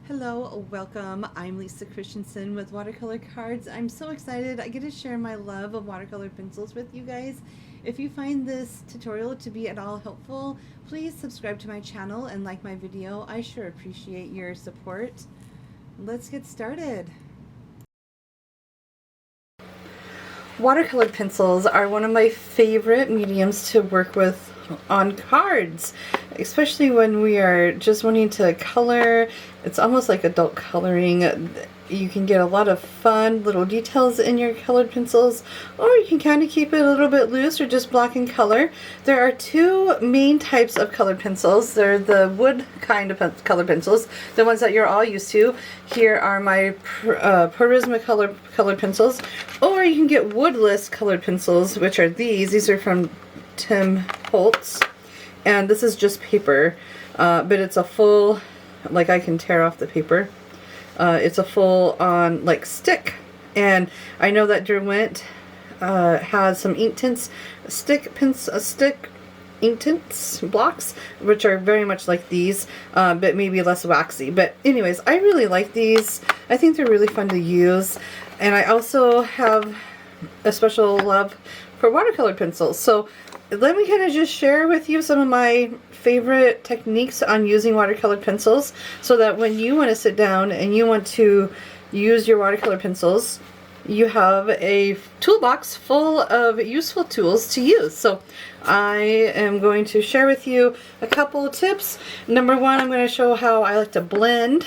Hello, welcome. I'm Lisa Christensen with Watercolor Cards. I'm so excited. I get to share my love of watercolor pencils with you guys. If you find this tutorial to be at all helpful, please subscribe to my channel and like my video. I sure appreciate your support. Let's get started. Watercolor pencils are one of my favorite mediums to work with on cards, especially when we are just wanting to color. It's almost like adult coloring. You can get a lot of fun little details in your colored pencils, or you can kind of keep it a little bit loose or just block and color. There are two main types of colored pencils. They're the wood kind of colored pencils, the ones that you're all used to. Here are my Prisma colored pencils, or you can get woodless colored pencils, which are these. These are from Holtz, and this is just paper, but it's a full, like I can tear off the paper. It's a full on like stick, and I know that Derwent has some ink tints, stick ink tints blocks, which are very much like these, but maybe less waxy. But anyways, I really like these. I think they're really fun to use, and I also have a special love for watercolor pencils. So let me kind of just share with you some of my favorite techniques on using watercolor pencils, so that when you want to sit down and you want to use your watercolor pencils, you have a toolbox full of useful tools to use. So I am going to share with you a couple of tips. Number one, I'm going to show how I like to blend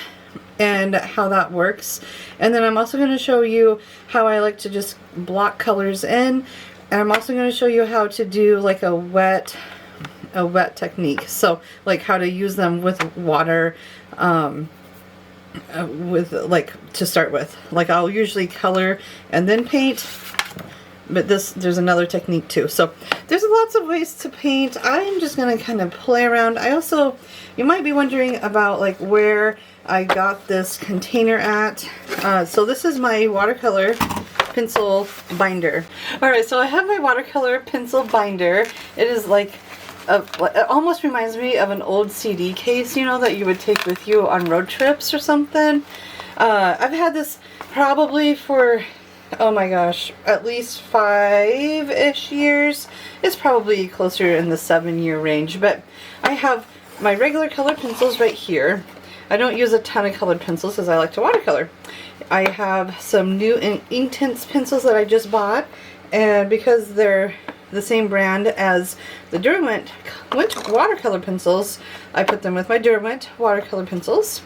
and how that works. And then I'm also going to show you how I like to just block colors in. And I'm also going to show you how to do like a wet technique. So like how to use them with water, with like to start with. Like I'll usually color and then paint, but there's another technique too. So there's lots of ways to paint. I'm just going to kind of play around. You might be wondering about like where I got this container at. So this is my watercolor pencil binder. Alright, so I have my watercolor pencil binder. It is like it almost reminds me of an old CD case, you know, that you would take with you on road trips or something. I've had this probably for, oh my gosh, at least 5-ish years. It's probably closer in the 7-year range, but I have my regular colored pencils right here. I don't use a ton of colored pencils because I like to watercolor. I have some new ink tints pencils that I just bought, and because they're the same brand as the Derwent watercolor pencils, I put them with my Derwent watercolor pencils.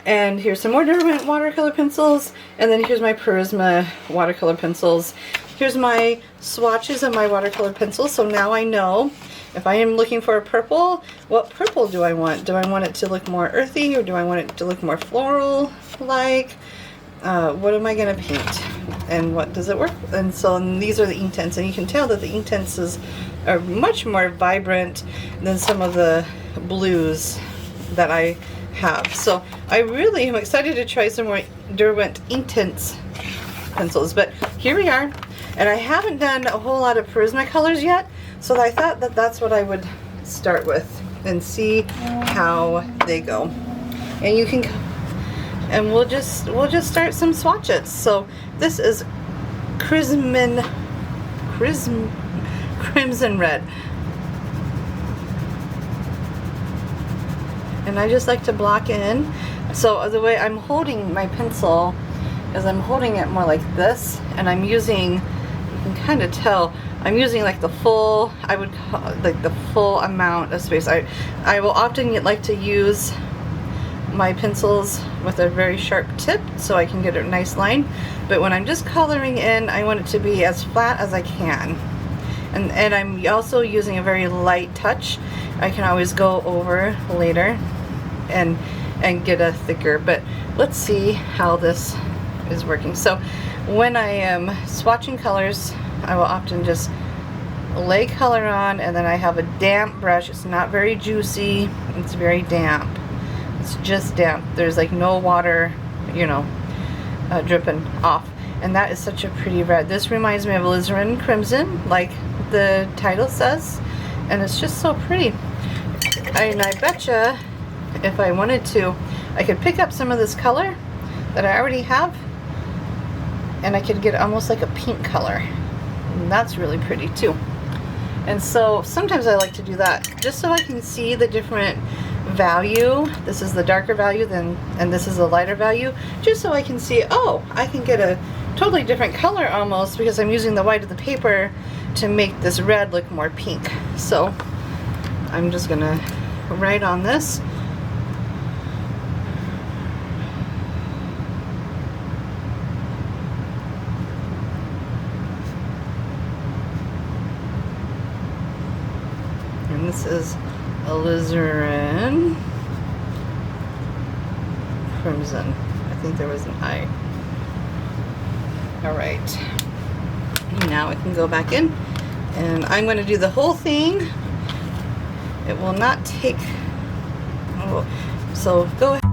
And here's some more Derwent watercolor pencils, and then here's my Prisma watercolor pencils. Here's my swatches of my watercolor pencils, so now I know if I am looking for a purple, what purple do I want? Do I want it to look more earthy, or do I want it to look more floral-like? What am I going to paint? And what does it work? And so these are the ink tints, and you can tell that the ink tints are much more vibrant than some of the blues that I have. So I really am excited to try some more Derwent ink tints pencils. But here we are, and I haven't done a whole lot of Prisma colors yet, so I thought that that's what I would start with and see how they go. And you can, and we'll just start some swatches. So this is Crimson Red, and I just like to block in. So the way I'm holding my pencil is I'm holding it more like this, and I'm using, you can kind of tell, I'm using like the full, I would call like the full amount of space. I will often like to use my pencils with a very sharp tip so I can get a nice line, but when I'm just coloring in, I want it to be as flat as I can. And I'm also using a very light touch. I can always go over later and get a thicker, but let's see how this is working. So when I am swatching colors, I will often just lay color on, and then I have a damp brush. It's not very juicy, it's very damp. It's just damp. There's like no water, you know, dripping off. And that is such a pretty red. This reminds me of alizarin crimson, like the title says, and it's just so pretty. And I betcha if I wanted to, I could pick up some of this color that I already have, and I could get almost like a pink color. And that's really pretty too. And so sometimes I like to do that just so I can see the different value. This is the darker value and this is the lighter value, just so I can see, oh, I can get a totally different color almost because I'm using the white of the paper to make this red look more pink. So I'm just gonna write on this. And this is alizarin crimson. I think there was an I. All right. Now I can go back in, and I'm going to do the whole thing. It will not take. Oh, so go ahead.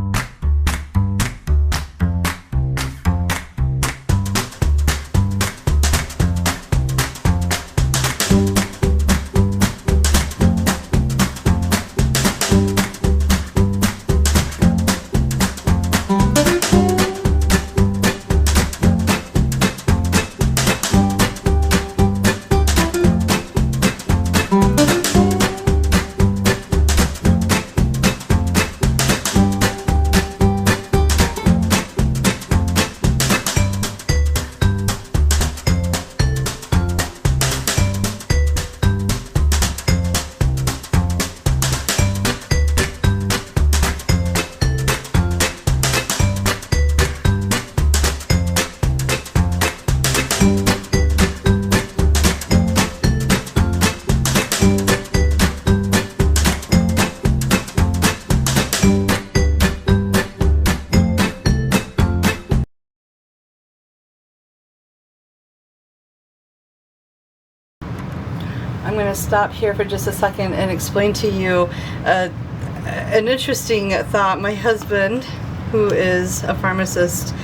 I'm going to stop here for just a second and explain to you an interesting thought. My husband, who is a pharmacist,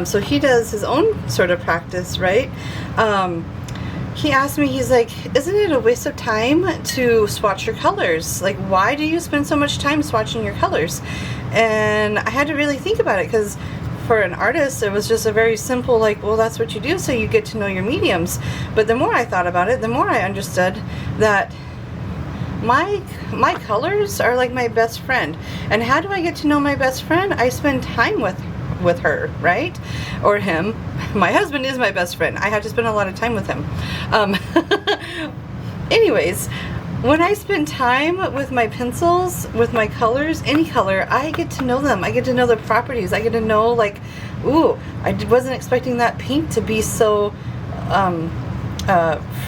so he does his own sort of practice, right? He asked me, he's like, isn't it a waste of time to swatch your colors? Like, why do you spend so much time swatching your colors? And I had to really think about it, because for an artist, it was just a very simple, like, well, that's what you do, so you get to know your mediums. But the more I thought about it, the more I understood that my colors are like my best friend. And how do I get to know my best friend? I spend time with her, right? Or him. My husband is my best friend. I have to spend a lot of time with him. Anyways, when I spend time with my pencils, with my colors, any color, I get to know them. I get to know the properties. I get to know, like, ooh, I wasn't expecting that pink to be so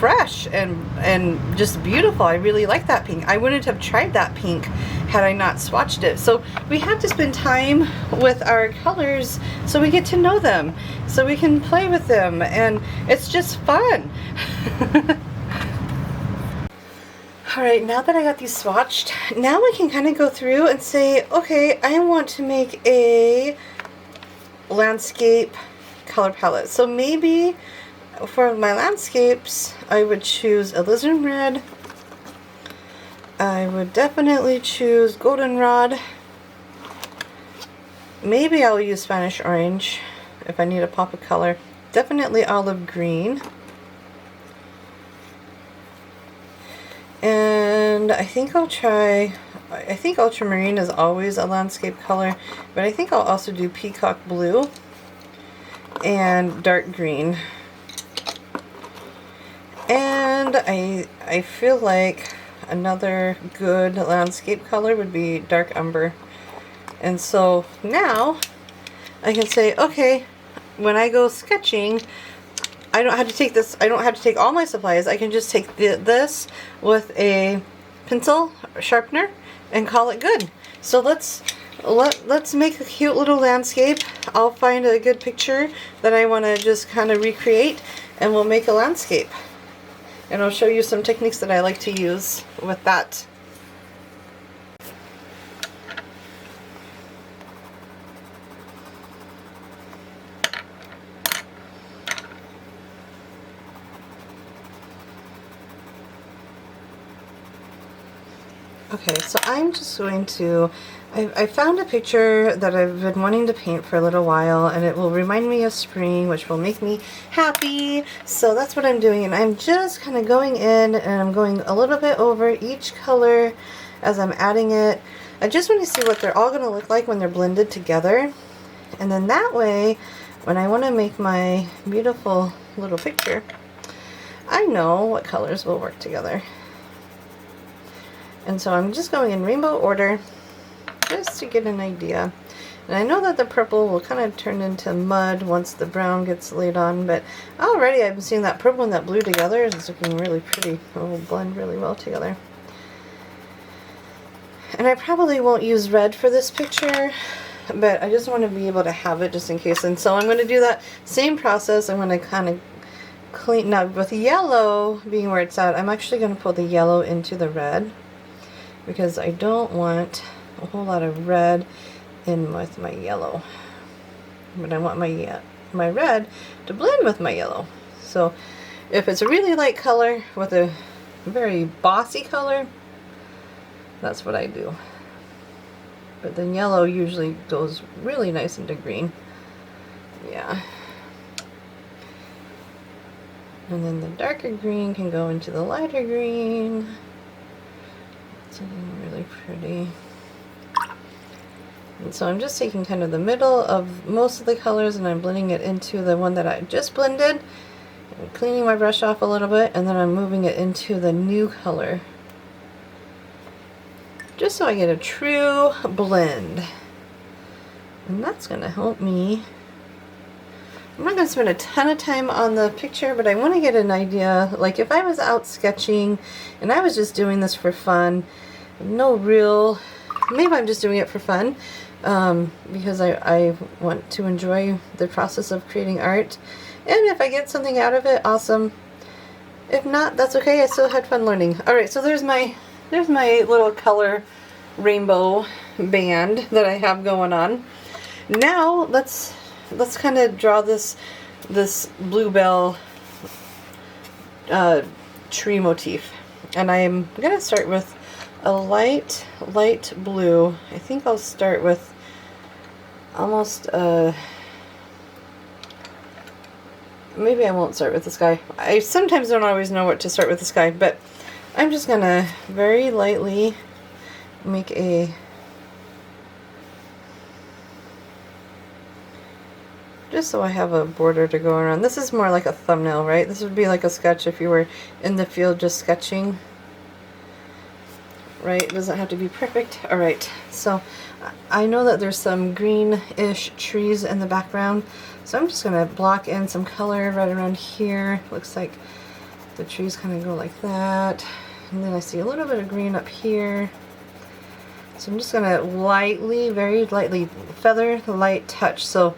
fresh and just beautiful. I really like that pink. I wouldn't have tried that pink had I not swatched it. So we have to spend time with our colors so we get to know them, so we can play with them, and it's just fun. Alright, now that I got these swatched, now I can kind of go through and say, okay, I want to make a landscape color palette. So maybe for my landscapes, I would choose alizarin red. I would definitely choose goldenrod. Maybe I'll use Spanish orange if I need a pop of color. Definitely olive green. And I think I'll try, I think ultramarine is always a landscape color, but I think I'll also do peacock blue and dark green. And I feel like another good landscape color would be dark umber. And so now I can say, okay, when I go sketching, I don't have to take this, I don't have to take all my supplies. I can just take this with a pencil sharpener and call it good. So let's make a cute little landscape. I'll find a good picture that I want to just kind of recreate, and we'll make a landscape. And I'll show you some techniques that I like to use with that. Okay, so I'm just going to I found a picture that I've been wanting to paint for a little while, and it will remind me of spring, which will make me happy. So that's what I'm doing, and I'm just kind of going in and I'm going a little bit over each color as I'm adding it. I just want to see what they're all going to look like when they're blended together, and then that way when I want to make my beautiful little picture, I know what colors will work together. And so I'm just going in rainbow order just to get an idea. And I know that the purple will kind of turn into mud once the brown gets laid on, but already I've been seeing that purple and that blue together. It's looking really pretty. It will blend really well together. And I probably won't use red for this picture, but I just want to be able to have it just in case. And so I'm going to do that same process. I'm going to kind of clean, now with the yellow being where it's at, I'm actually going to pull the yellow into the red because I don't want a whole lot of red in with my yellow, but I want my red to blend with my yellow. So if it's a really light color with a very bossy color, that's what I do. But then yellow usually goes really nice into green. Yeah. And then the darker green can go into the lighter green. It's looking really pretty. And so I'm just taking kind of the middle of most of the colors and I'm blending it into the one that I just blended. I'm cleaning my brush off a little bit, and then I'm moving it into the new color. Just so I get a true blend. And that's going to help me. I'm not going to spend a ton of time on the picture, but I want to get an idea. Like if I was out sketching and I was just doing this for fun, no real, maybe I'm just doing it for fun, because I want to enjoy the process of creating art. And if I get something out of it, awesome. If not, that's okay. I still had fun learning. Alright, so there's my little color rainbow band that I have going on. Now let's kind of draw this bluebell tree motif. And I'm gonna start with a light blue. I think I'll start with almost maybe I won't start with the sky. I sometimes don't always know what to start with the sky, but I'm just gonna very lightly make a just so I have a border to go around. This is more like a thumbnail, right? This would be like a sketch if you were in the field just sketching. Right? It doesn't have to be perfect. Alright, so I know that there's some greenish trees in the background, so I'm just going to block in some color right around here. Looks like the trees kind of go like that. And then I see a little bit of green up here. So I'm just going to lightly, very lightly, feather the light touch. So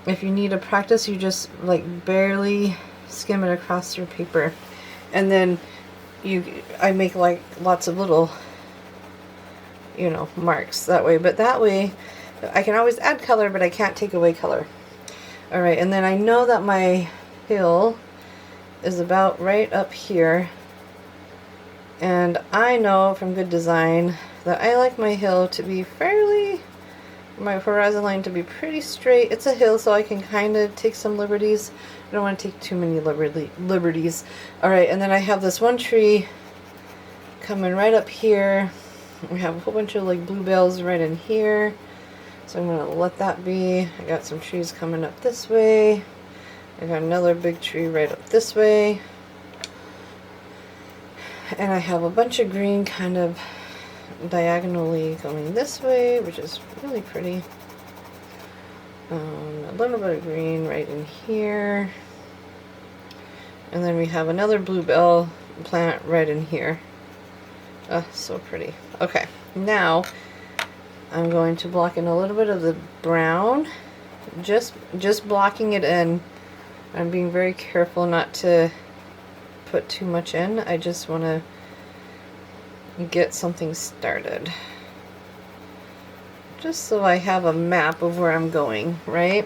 if you need to practice, you just like barely skim it across your paper. And then I make like lots of little, you know, marks that way. But that way I can always add color, but I can't take away color. Alright, and then I know that my hill is about right up here. And I know from good design that I like my hill to be fairly, my horizon line to be pretty straight. It's a hill, so I can kind of take some liberties. I don't want to take too many liberties. Alright, and then I have this one tree coming right up here. We have a whole bunch of like bluebells right in here. So I'm going to let that be. I got some trees coming up this way. I got another big tree right up this way. And I have a bunch of green kind of diagonally going this way, which is really pretty. A little bit of green right in here. And then we have another bluebell plant right in here. Oh, so pretty. Okay, now I'm going to block in a little bit of the brown. Just blocking it in. I'm being very careful not to put too much in. I just want to get something started. Just so I have a map of where I'm going, right?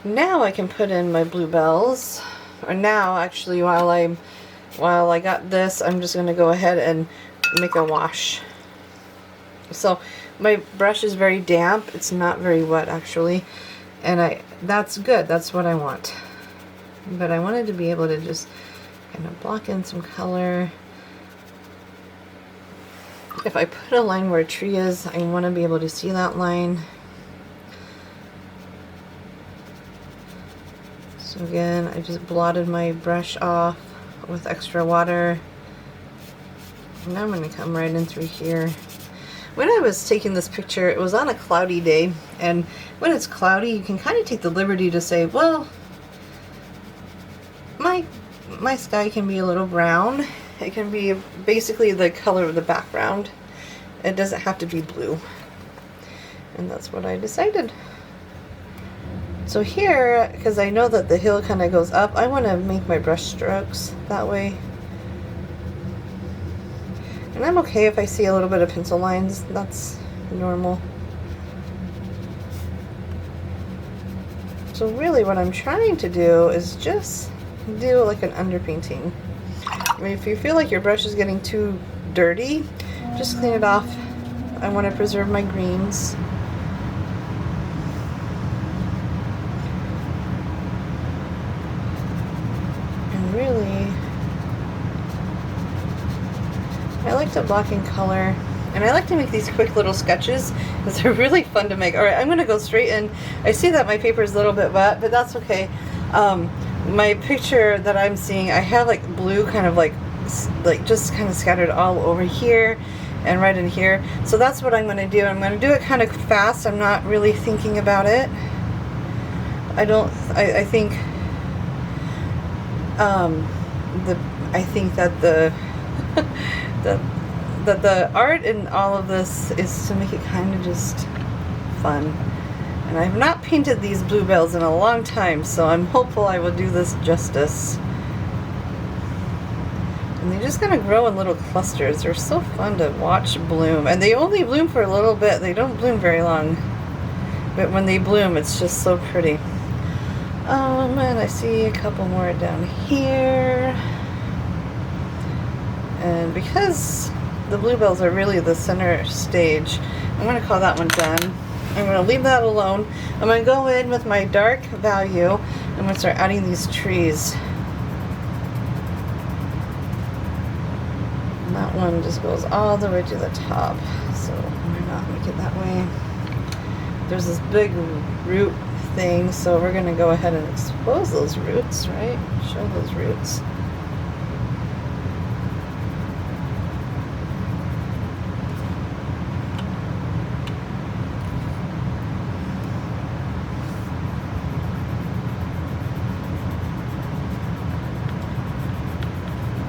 Now I can put in my bluebells. Or now, actually, while I got this, I'm just going to go ahead and make a wash. So My brush is very damp. It's not very wet actually. And that's good. That's what I want. But I wanted to be able to just kind of block in some color. If I put a line where a tree is, I want to be able to see that line. So again, I just blotted my brush off with extra water. And now I'm going to come right in through here. When I was taking this picture, it was on a cloudy day, and when it's cloudy, you can kind of take the liberty to say, well, my sky can be a little brown. It can be basically the color of the background. It doesn't have to be blue. And that's what I decided. So here, because I know that the hill kind of goes up, I want to make my brush strokes that way. And I'm okay if I see a little bit of pencil lines. That's normal. So really what I'm trying to do is just do like an underpainting. I mean, if you feel like your brush is getting too dirty, just clean it off. I want to preserve my greens. And really, I like to block in color, and I like to make these quick little sketches because they're really fun to make. Alright, I'm going to go straight in. I see that my paper is a little bit wet, but that's okay. My picture that I'm seeing, I have like blue kind of like just kind of scattered all over here and right in here. So that's what I'm going to do. I'm going to do it kind of fast. I'm not really thinking about it. I think that the art in all of this is to make it kind of just fun. And I have not painted these bluebells in a long time, so I'm hopeful I will do this justice. And they're just gonna grow in little clusters. They're so fun to watch bloom. And they only bloom for a little bit. They don't bloom very long. But when they bloom, it's just so pretty. And I see a couple more down here. And because the bluebells are really the center stage, I'm going to call that one done. I'm going to leave that alone. I'm going to go in with my dark value. I'm going to start adding these trees. And that one just goes all the way to the top. So why not make it that way? There's this big root thing, so we're going to go ahead and expose those roots, right? Show those roots.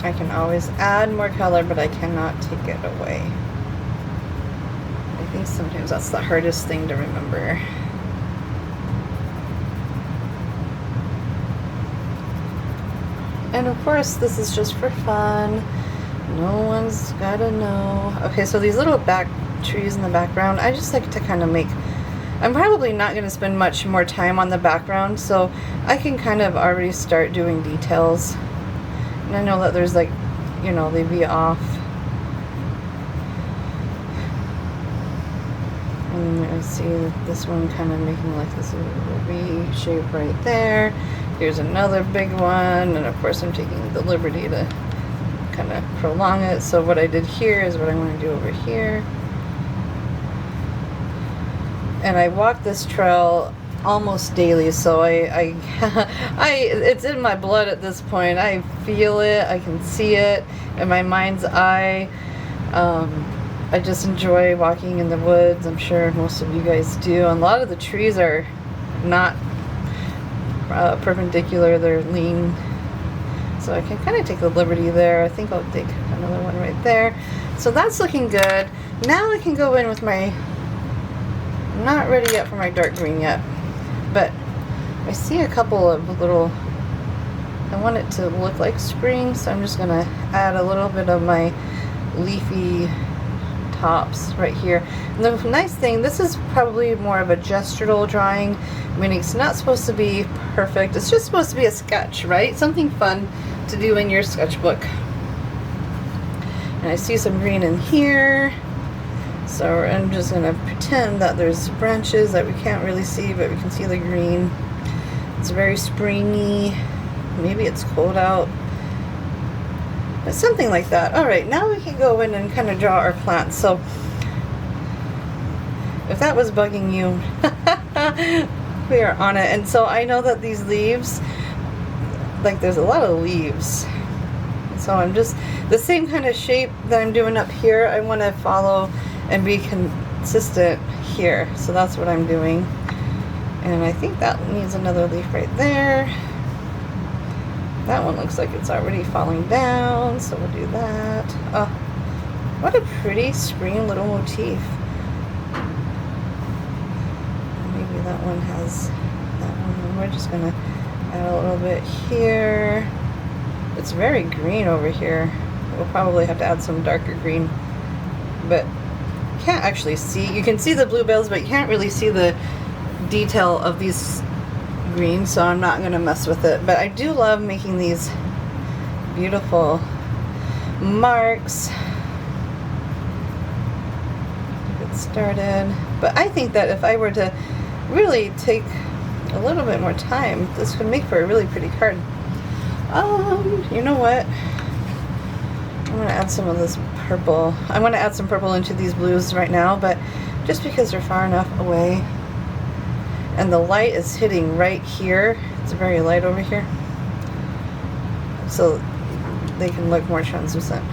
I can always add more color, but I cannot take it away. I think sometimes that's the hardest thing to remember. And of course, this is just for fun. No one's gotta know. Okay, so these little back trees in the background, I just like to kind of make... I'm probably not going to spend much more time on the background, so I can kind of already start doing details. And I know that there's like, you know, they'd be off. And I see this one kind of making like this little V shape right there. Here's another big one, and of course I'm taking the liberty to kind of prolong it. So what I did here is what I want to do over here. And I walk this trail almost daily, so it's in my blood at this point. I feel it, I can see it in my mind's eye. I just enjoy walking in the woods. I'm sure most of you guys do. And a lot of the trees are not perpendicular, they're lean, so I can kind of take the liberty there. I think I'll take another one right there. So that's looking good. Now I can go in with my... I'm not ready yet for my dark green yet, but I see a couple of little... I want it to look like spring, so I'm just going to add a little bit of my leafy tops right here. And the nice thing, this is probably more of a gestural drawing, meaning it's not supposed to be perfect. It's just supposed to be a sketch, right? Something fun to do in your sketchbook. And I see some green in here. So I'm just gonna pretend that there's branches that we can't really see, but we can see the green. It's very springy. Maybe it's cold out. But something like that. Alright, now we can go in and kind of draw our plants. So if that was bugging you, we are on it. And so I know that these leaves, like there's a lot of leaves. So I'm just, the same kind of shape that I'm doing up here, I want to follow and be consistent here. So that's what I'm doing. And I think that needs another leaf right there. That one looks like it's already falling down, so we'll do that. Oh, what a pretty spring little motif. Maybe that one has that one. We're just gonna add a little bit here. It's very green over here. We'll probably have to add some darker green, but you can't actually see. You can see the bluebells, but you can't really see the detail of these greens, so I'm not gonna mess with it. But I do love making these beautiful marks. Get started. But I think that if I were to really take a little bit more time, this could make for a really pretty card. You know what? I'm gonna add some of this purple. I want to add some purple into these blues right now, but just because they're far enough away and the light is hitting right here, it's very light over here, so they can look more translucent.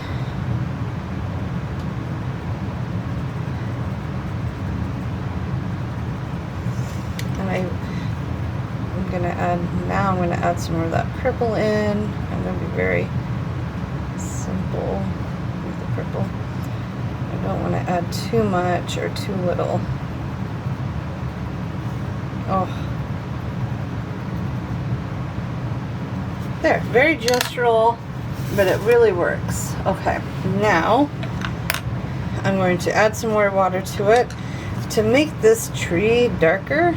And I'm gonna add some more of that purple in. I'm gonna be very simple with the purple. I don't want to add too much or too little. Oh, there, very gestural, but it really works. Okay, now I'm going to add some more water to it to make this tree darker.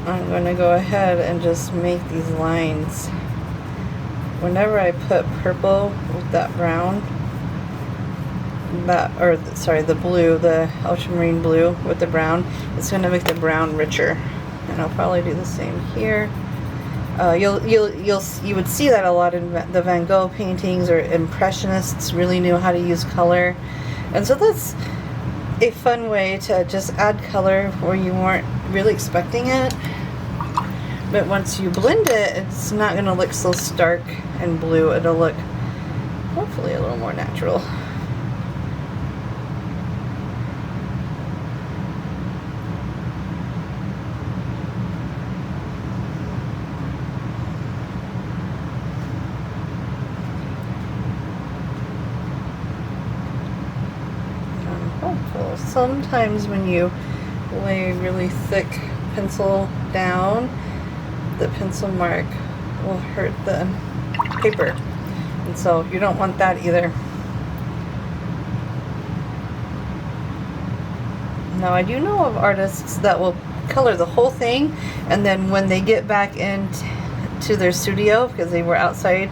I'm going to go ahead and just make these lines. Whenever I put purple with that brown, the blue, the ultramarine blue with the brown, it's going to make the brown richer. And I'll probably do the same here. You would see that a lot in the Van Gogh paintings, or Impressionists really knew how to use color, and so that's a fun way to just add color where you weren't really expecting it. But once you blend it, it's not going to look so stark and blue. It'll look hopefully a little more natural. Sometimes when you lay really thick pencil down, the pencil mark will hurt the paper, and so you don't want that either. Now I do know of artists that will color the whole thing, and then when they get back into their studio, because they were outside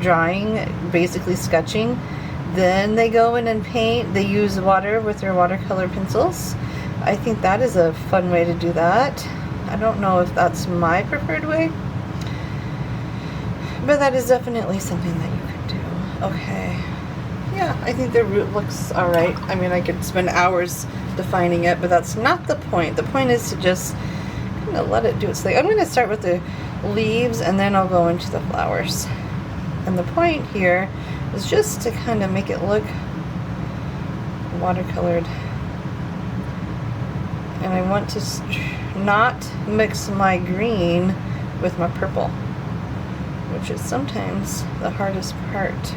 drawing, basically sketching, then they go in and paint. They use water with their watercolor pencils. I think that is a fun way to do that. I don't know if that's my preferred way, but that is definitely something that you could do. Okay. Yeah, I think the root looks alright. I mean, I could spend hours defining it, but that's not the point. The point is to just kind of let it do its thing. I'm going to start with the leaves, and then I'll go into the flowers. And the point here is just to kind of make it look watercolored. And I want to not mix my green with my purple, which is sometimes the hardest part.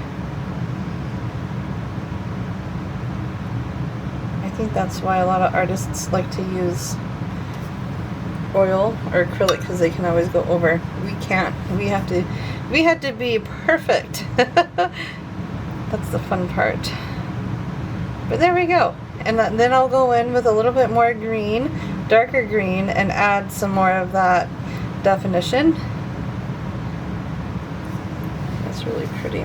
I think that's why a lot of artists like to use oil or acrylic, because they can always go over. We can't. We have to be perfect. That's the fun part. But there we go. And then I'll go in with a little bit more green, darker green, and add some more of that definition. That's really pretty.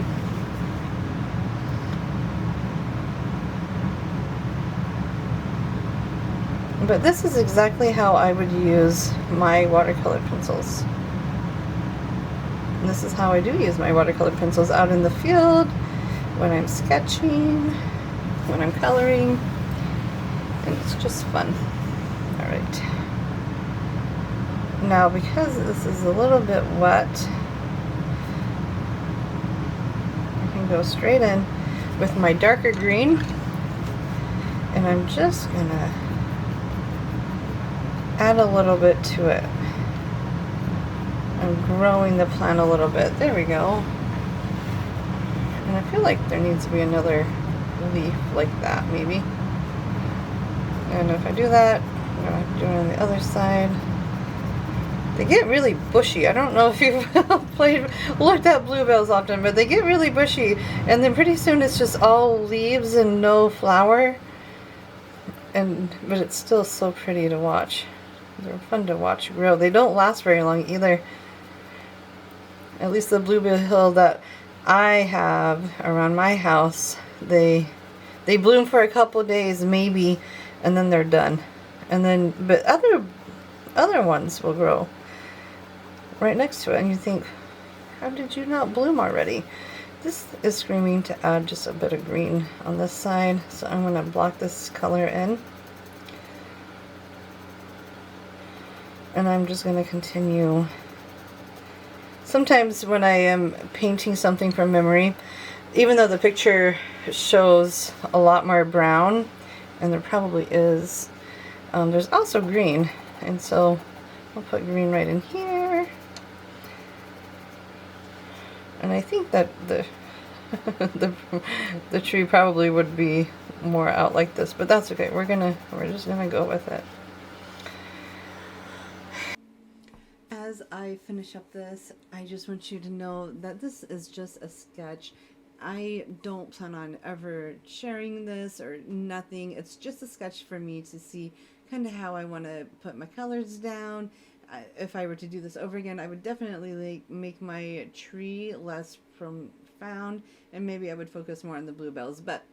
But this is exactly how I would use my watercolor pencils. And this is how I do use my watercolor pencils out in the field, when I'm sketching, when I'm coloring, and it's just fun. Alright. Now, because this is a little bit wet, I can go straight in with my darker green, and I'm just gonna add a little bit to it. I'm growing the plant a little bit. There we go. And I feel like there needs to be another leaf like that, maybe. And if I do that, I'm gonna do it on the other side. They get really bushy. I don't know if you've looked at bluebells often, but they get really bushy, and then pretty soon it's just all leaves and no flower. But it's still so pretty to watch. They're fun to watch grow. They don't last very long either. At least the bluebell that I have around my house, they bloom for a couple of days maybe, and then they're done. And then, but other ones will grow right next to it, and you think, how did you not bloom already? This is screaming to add just a bit of green on this side, so I'm going to block this color in. And I'm just going to continue. Sometimes when I am painting something from memory, even though the picture shows a lot more brown, and there probably is, there's also green, and so I'll put green right in here. And I think that the the tree probably would be more out like this, but that's okay. We're just gonna go with it. As I finish up this, I just want you to know that this is just a sketch. I don't plan on ever sharing this or nothing. It's just a sketch for me to see kind of how I want to put my colors down. If I were to do this over again, I would definitely make my tree less profound, and maybe I would focus more on the bluebells. But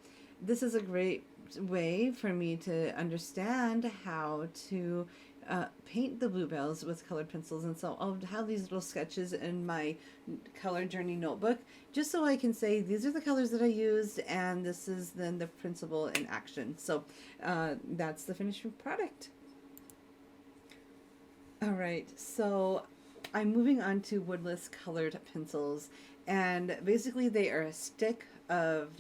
this is a great way for me to understand how to paint the bluebells with colored pencils, and so I'll have these little sketches in my color journey notebook just so I can say these are the colors that I used, and this is then the principle in action. So that's the finished product. Alright, so I'm moving on to Woodless Colored Pencils, and basically they are a stick of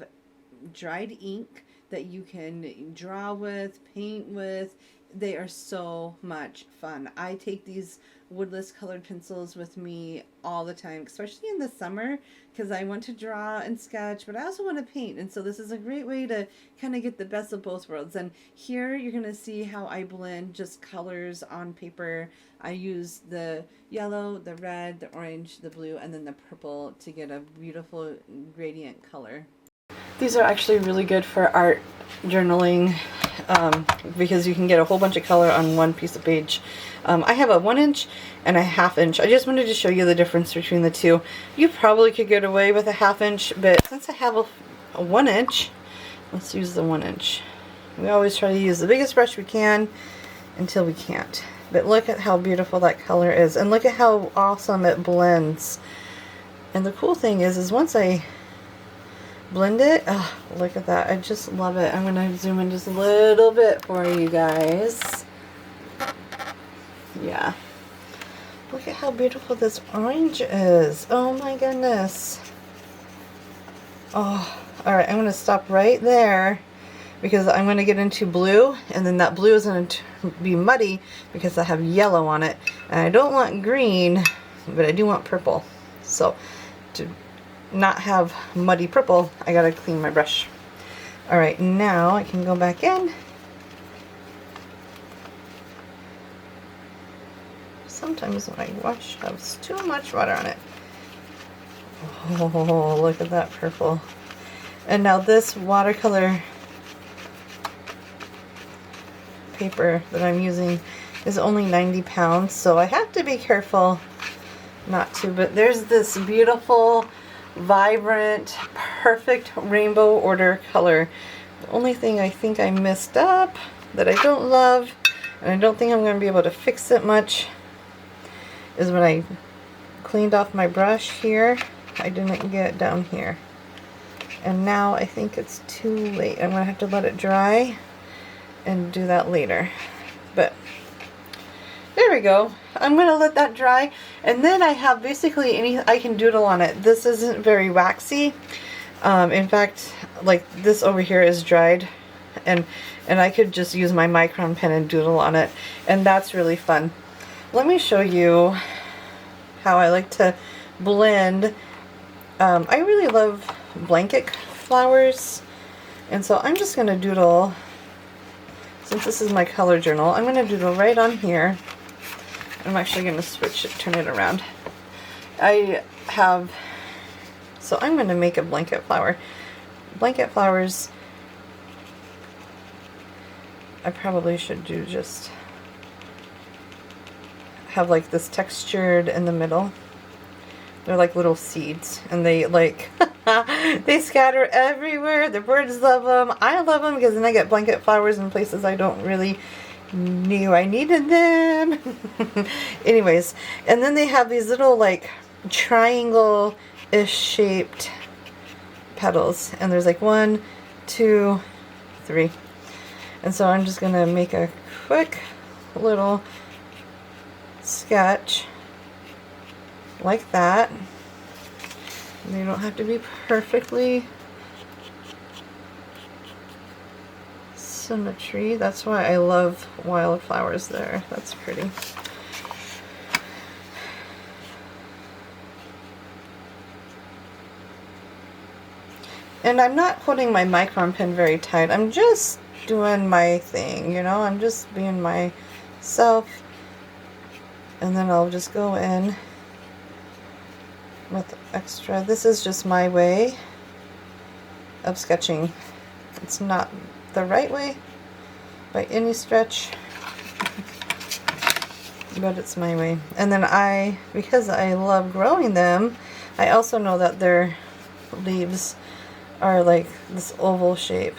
dried ink that you can draw with, paint with. They are so much fun. I take these Woodless Colored Pencils with me all the time, especially in the summer, because I want to draw and sketch, but I also want to paint, and so this is a great way to kind of get the best of both worlds. And here you're going to see how I blend just colors on paper. I use the yellow, the red, the orange, the blue, and then the purple to get a beautiful gradient color. These are actually really good for art journaling because you can get a whole bunch of color on one piece of page. I have a 1 inch and a 1/2 inch. I just wanted to show you the difference between the two. You probably could get away with a 1/2 inch, but since I have a 1 inch, let's use the 1 inch. We always try to use the biggest brush we can until we can't. But look at how beautiful that color is, and look at how awesome it blends. And the cool thing is once I blend it, oh, look at that. I just love it. I'm going to zoom in just a little bit for you guys. Yeah. Look at how beautiful this orange is. Oh my goodness. Oh, alright. I'm going to stop right there because I'm going to get into blue, and then that blue is going to be muddy because I have yellow on it. And I don't want green, but I do want purple. So to not have muddy purple, I gotta clean my brush. Alright, now I can go back in. Sometimes my wash has too much water on it. Oh, look at that purple. And now this watercolor paper that I'm using is only 90 pounds, so I have to be careful not to, but there's this beautiful vibrant, perfect rainbow order color. The only thing I think I messed up that I don't love and I don't think I'm going to be able to fix it much, is when I cleaned off my brush here, I didn't get down here. And now I think it's too late. I'm going to have to let it dry and do that later. But there we go. I'm going to let that dry, and then I have basically I can doodle on it. This isn't very waxy. In fact, like this over here is dried, and I could just use my micron pen and doodle on it, and that's really fun. Let me show you how I like to blend. I really love blanket flowers, and so I'm just going to doodle, since this is my color journal, I'm going to doodle right on here. I'm actually going to switch it, turn it around. So I'm going to make a blanket flower. Blanket flowers, I probably should do just have like this textured in the middle. They're like little seeds, and they like they scatter everywhere. The birds love them. I love them because then I get blanket flowers in places I don't really knew I needed them. Anyways, and then they have these little like triangle-ish shaped petals, and there's like 1, 2, 3. And so I'm just gonna make a quick little sketch like that. They don't have to be perfectly symmetry. That's why I love wildflowers there. That's pretty. And I'm not holding my micron pen very tight. I'm just doing my thing, you know? I'm just being myself. And then I'll just go in with extra. This is just my way of sketching. It's not the right way by any stretch, but it's my way. And then because I love growing them, I also know that their leaves are like this oval shape.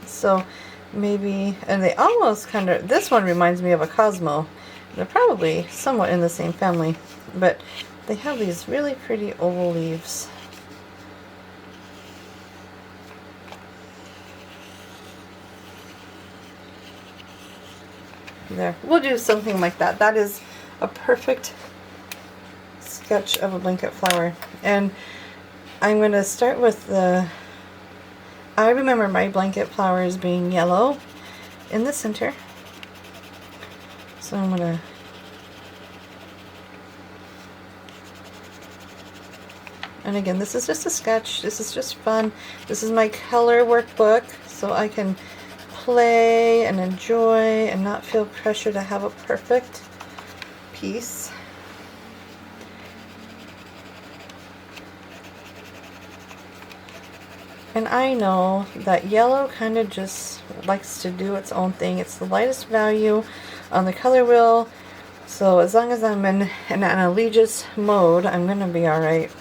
So maybe, and they almost kind of, this one reminds me of a Cosmo. They're probably somewhat in the same family, but they have these really pretty oval leaves. There, we'll do something like that. That is a perfect sketch of a blanket flower. And I'm going to start with I remember my blanket flowers being yellow in the center. So I'm going to and again, this is just a sketch. This is just fun. This is my color workbook, so I can play and enjoy and not feel pressure to have a perfect piece. And I know that yellow kind of just likes to do its own thing. It's the lightest value on the color wheel, so as long as I'm in an allegiance mode, I'm going to be alright.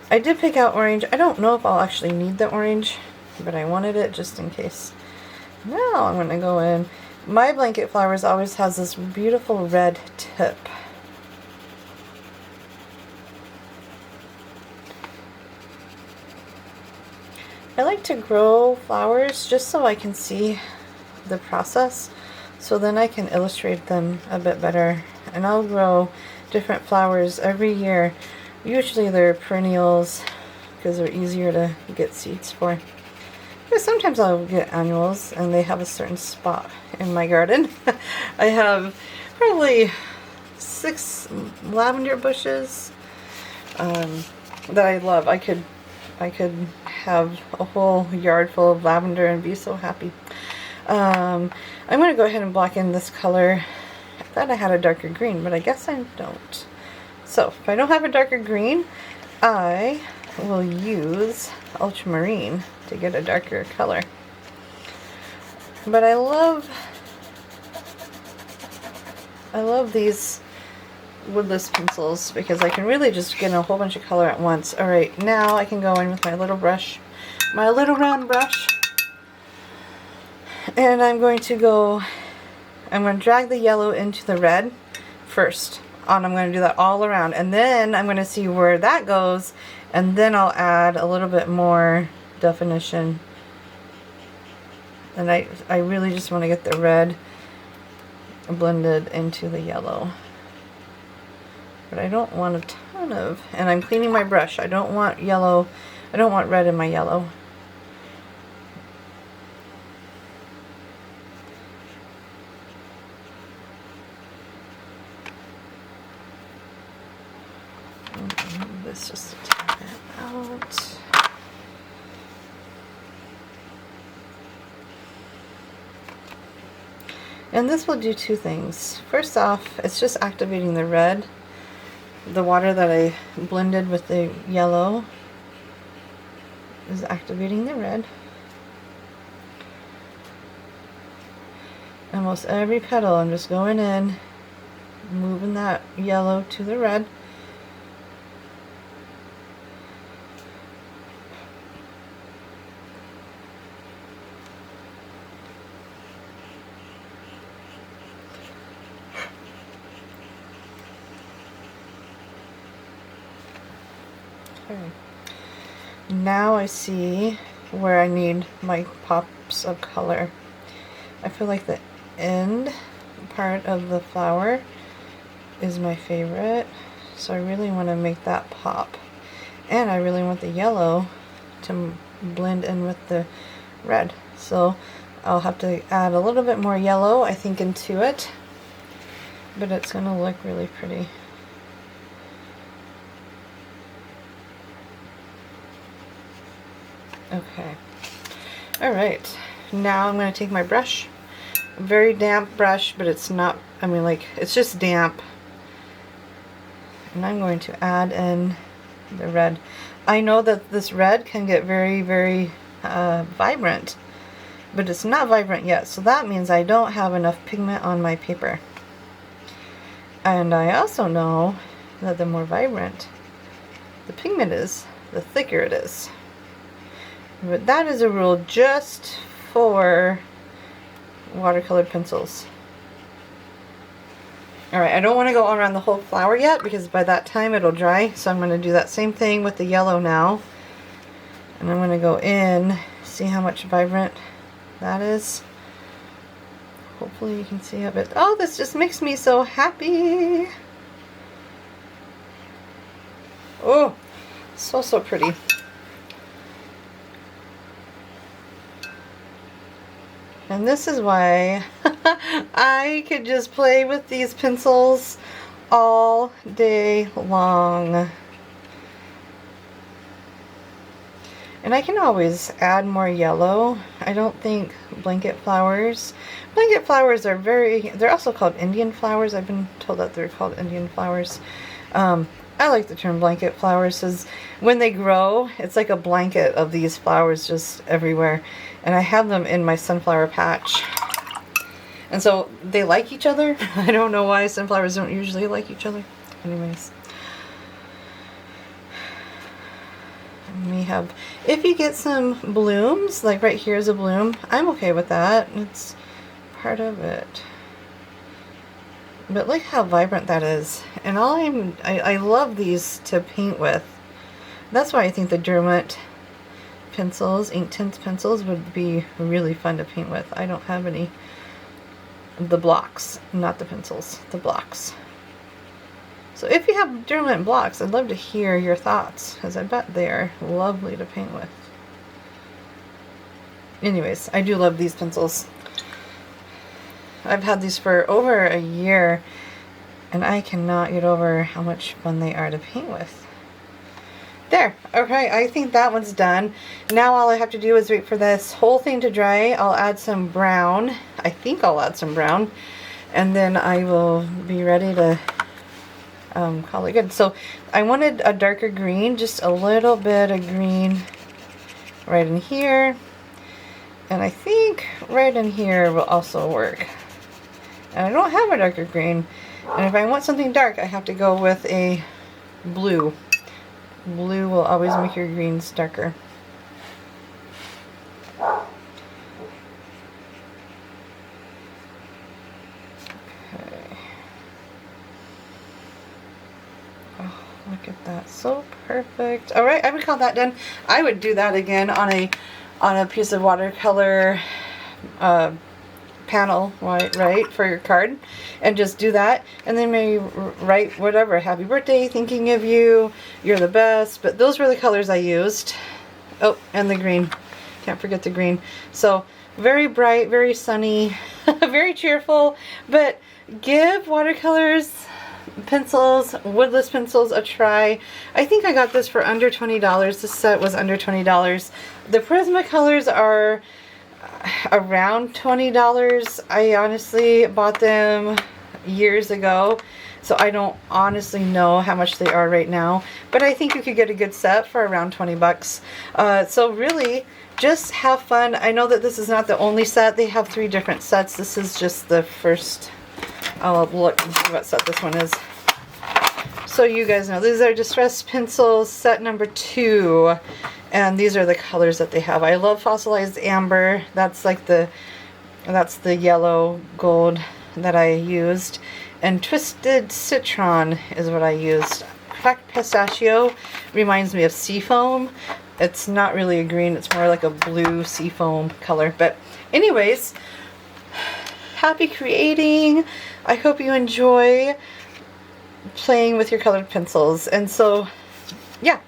I did pick out orange. I don't know if I'll actually need the orange, but I wanted it just in case. Now I'm going to go in. My blanket flowers always has this beautiful red tip. I like to grow flowers just so I can see the process, so then I can illustrate them a bit better. And I'll grow different flowers every year. Usually they're perennials because they're easier to get seeds for. But sometimes I'll get annuals and they have a certain spot in my garden. I have probably 6 lavender bushes that I love. I could have a whole yard full of lavender and be so happy. I'm going to go ahead and block in this color. I thought I had a darker green, but I guess I don't. So if I don't have a darker green, I will use ultramarine to get a darker color. But I love these woodless pencils because I can really just get a whole bunch of color at once. Alright, now I can go in with my little brush, my little round brush, and I'm going to go I'm going to drag the yellow into the red first. And I'm going to do that all around. And then I'm going to see where that goes. And then I'll add a little bit more definition. And I really just want to get the red blended into the yellow. But I don't want a ton of, and I'm cleaning my brush. I don't want yellow, I don't want red in my yellow. This just to take that out. And this will do two things. First off, it's just activating the red. The water that I blended with the yellow is activating the red. Almost every petal I'm just going in, moving that yellow to the red. Okay. Now I see where I need my pops of color. I feel like the end part of the flower is my favorite, so I really want to make that pop. And I really want the yellow to blend in with the red. So I'll have to add a little bit more yellow, I think, into it, but it's going to look really pretty. Okay. Alright. Now I'm going to take my brush. A very damp brush, but it's not, I mean, like, it's just damp. And I'm going to add in the red. I know that this red can get very, very vibrant, but it's not vibrant yet. So that means I don't have enough pigment on my paper. And I also know that the more vibrant the pigment is, the thicker it is. But that is a rule just for watercolored pencils. Alright, I don't want to go around the whole flower yet because by that time it'll dry. So I'm going to do that same thing with the yellow now. And I'm going to go in, see how much vibrant that is. Hopefully you can see a bit. Oh, this just makes me so happy. Oh, so, so pretty. And this is why I could just play with these pencils all day long. And I can always add more yellow. I don't think blanket flowers are they're also called Indian flowers. I've been told that they're called Indian flowers. I like the term blanket flowers because when they grow, it's like a blanket of these flowers just everywhere. And I have them in my sunflower patch. And so they like each other. I don't know why sunflowers don't usually like each other. Anyways. We have, if you get some blooms, like right here is a bloom, I'm okay with that. It's part of it. But look how vibrant that is. And I love these to paint with. That's why I think the Derwent pencils, Inktense pencils, would be really fun to paint with. I don't have any. The blocks, not the pencils, the blocks. So if you have Derwent blocks, I'd love to hear your thoughts, because I bet they're lovely to paint with. Anyways, I do love these pencils. I've had these for over a year, and I cannot get over how much fun they are to paint with. There. Okay, I think that one's done. Now all I have to do is wait for this whole thing to dry. I'll add some brown. I think I'll add some brown. And then I will be ready to call it good. So I wanted a darker green, just a little bit of green right in here. And I think right in here will also work. And I don't have a darker green. And if I want something dark, I have to go with a blue. Blue will always make your greens darker. Look at that, so perfect. All right, I would call that done. I would do that again on a piece of watercolor panel, right, for your card, and just do that, and then maybe write whatever, happy birthday, thinking of you, you're the best. But those were the colors I used. Oh, and the green, can't forget the green. So very bright, very sunny, very cheerful. But give watercolors pencils, woodless pencils, a try. I think I got this for under $20. This set was under $20. The Prisma colors are around $20. I honestly bought them years ago, so I don't honestly know how much they are right now, but I think you could get a good set for around 20 bucks. So really just have fun. I know that this is not the only set. They have 3 different sets. This is just the first. I'll look and see what set this one is. So you guys know these are distressed pencils, set number 2. And these are the colors that they have. I love fossilized amber. That's like that's the yellow gold that I used. And twisted citron is what I used. Cracked pistachio reminds me of seafoam. It's not really a green, it's more like a blue seafoam color. But anyways, happy creating. I hope you enjoy playing with your colored pencils. And so, yeah.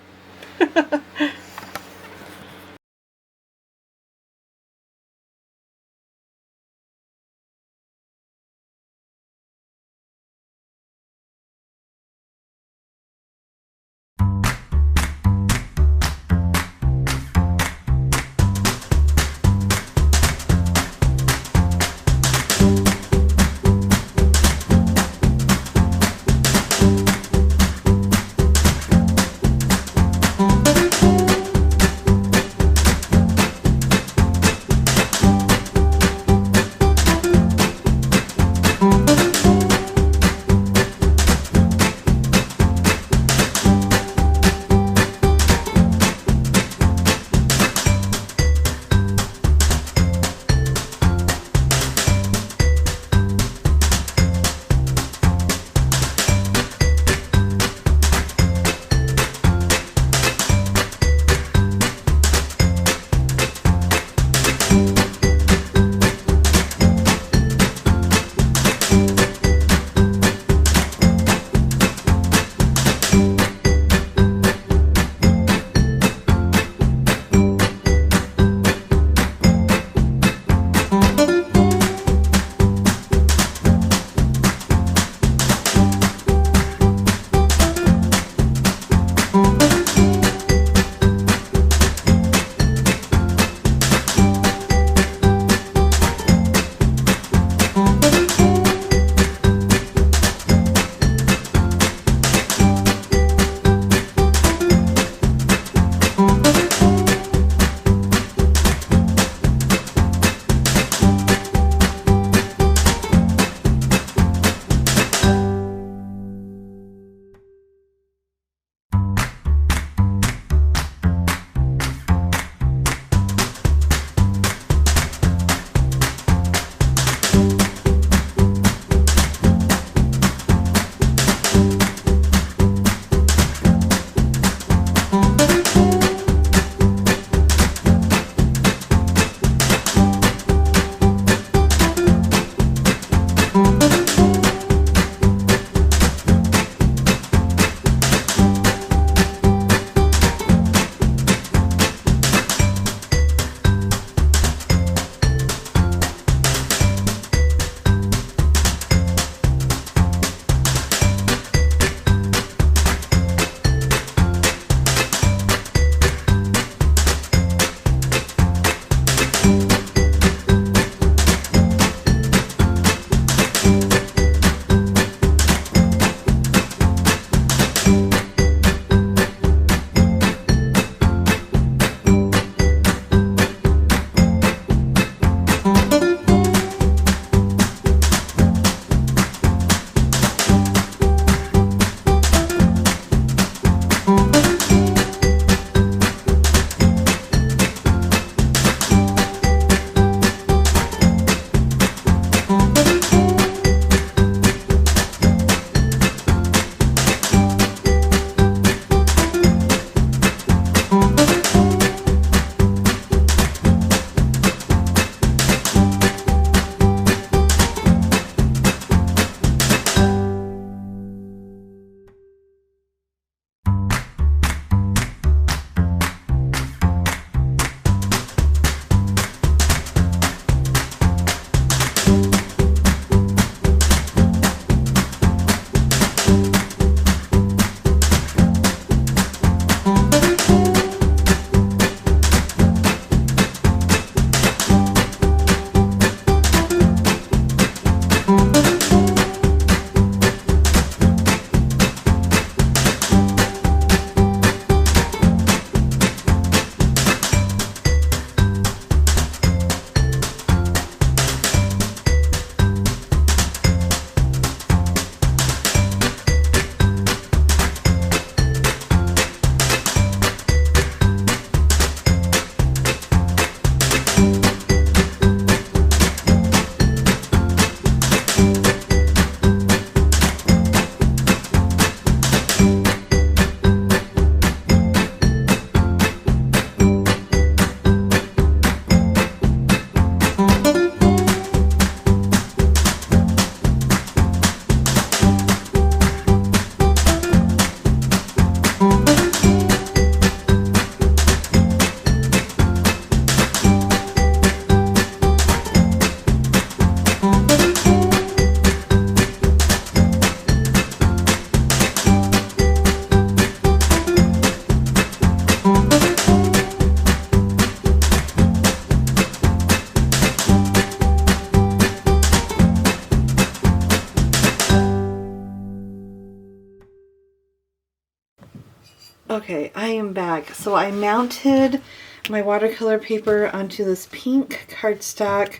Okay, I am back. So I mounted my watercolor paper onto this pink cardstock,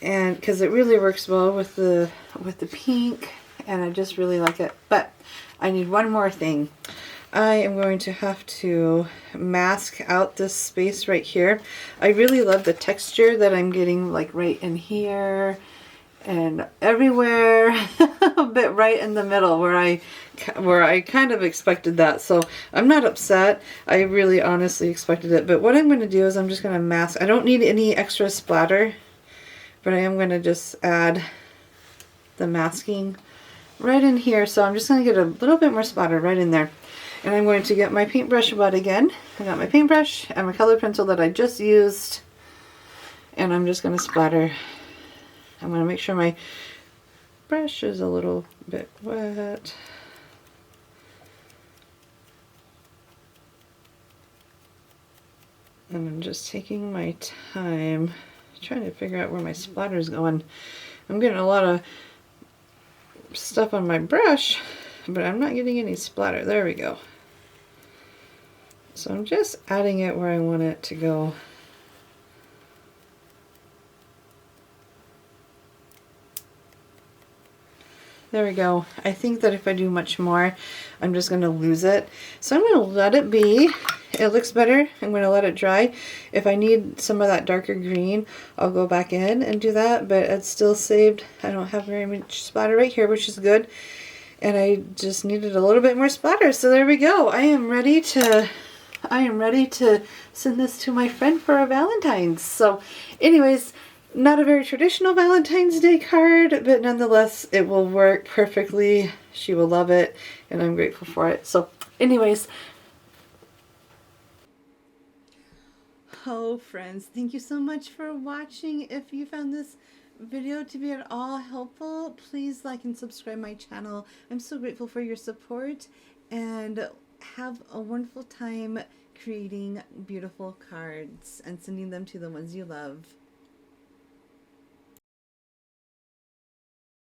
and because it really works well with the pink, and I just really like it. But I need one more thing. I am going to have to mask out this space right here. I really love the texture that I'm getting, like right in here and everywhere, a bit right in the middle where I kind of expected that. So I'm not upset. I really honestly expected it. But what I'm going to do is I'm just going to mask. I don't need any extra splatter, but I am going to just add the masking right in here. So I'm just going to get a little bit more splatter right in there. And I'm going to get my paintbrush butt again. I got my paintbrush and my colored pencil that I just used. And I'm just going to splatter. I'm going to make sure my brush is a little bit wet. And I'm just taking my time trying to figure out where my splatter is going. I'm getting a lot of stuff on my brush, but I'm not getting any splatter. There we go. So I'm just adding it where I want it to go. There we go. I think that if I do much more, I'm just going to lose it. So I'm going to let it be. It looks better. I'm going to let it dry. If I need some of that darker green, I'll go back in and do that, but it's still saved. I don't have very much splatter right here, which is good. And I just needed a little bit more splatter. So there we go. I am ready to send this to my friend for a Valentine's. So anyways, not a very traditional Valentine's Day card, but nonetheless, it will work perfectly. She will love it, and I'm grateful for it. So anyways. Oh, friends, thank you so much for watching. If you found this video to be at all helpful, please like and subscribe my channel. I'm so grateful for your support, and have a wonderful time creating beautiful cards and sending them to the ones you love.